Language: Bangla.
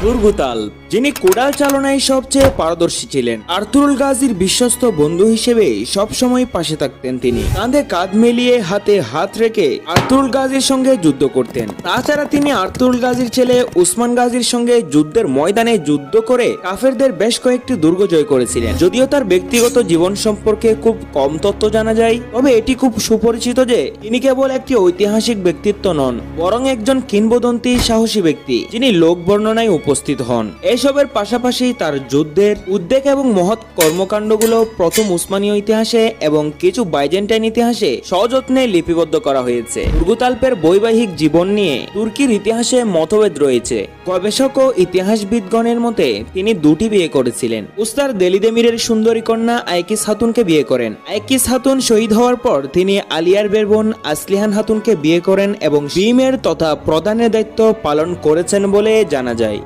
তুর্গুতাল, যিনি কোডাল চালনায় সবচেয়ে পারদর্শী ছিলেন। আর্তুরুল গাজীর বিশ্বস্ত বন্ধু হিসেবে সবসময় পাশে থাকতেন তিনি। কাঁধে কাঁধ মিলিয়ে হাতে হাত রেখে আর্তুরুল গাজীর সঙ্গে যুদ্ধ করতেন। তাছাড়া তিনি আর্তুরুল গাজীর ছেলে উসমান গাজীর সঙ্গে যুদ্ধের ময়দানে যুদ্ধ করে কাফেরদের বেশ কয়েকটি দুর্গ জয় করেছিলেন। যদিও তার ব্যক্তিগত জীবন সম্পর্কে খুব কম তথ্য জানা যায়, তবে এটি খুব সুপরিচিত যে তিনি কেবল একটি ঐতিহাসিক ব্যক্তিত্ব নন, বরং একজন কিংবদন্তি সাহসী ব্যক্তি, যিনি লোক বর্ণনায় উপস্থিত হন। এসবের পাশাপাশি তার যুদ্ধের উদ্বেগ এবং মহৎ কর্মকাণ্ডগুলো প্রথম উসমানীয় ইতিহাসে এবং কিছু বাইজেন্টাইন ইতিহাসে সযত্নে লিপিবদ্ধ করা হয়েছে। তুর্গুতালপের বৈবাহিক জীবন নিয়ে তুর্কির ইতিহাসে মতভেদ রয়েছে। গবেষক ও ইতিহাসবিদগণের মতে তিনি দুটি বিয়ে করেছিলেন। উস্তার দেলিদেমিরের সুন্দরী কন্যা আইকিস হাতুনকে বিয়ে করেন। আইকিস হাতুন শহীদ হওয়ার পর তিনি আলিয়ার বের বোন আসলিহান হাতুনকে বিয়ে করেন এবং ভীমের তথা প্রধানের দায়িত্ব পালন করেছেন বলে জানা যায়।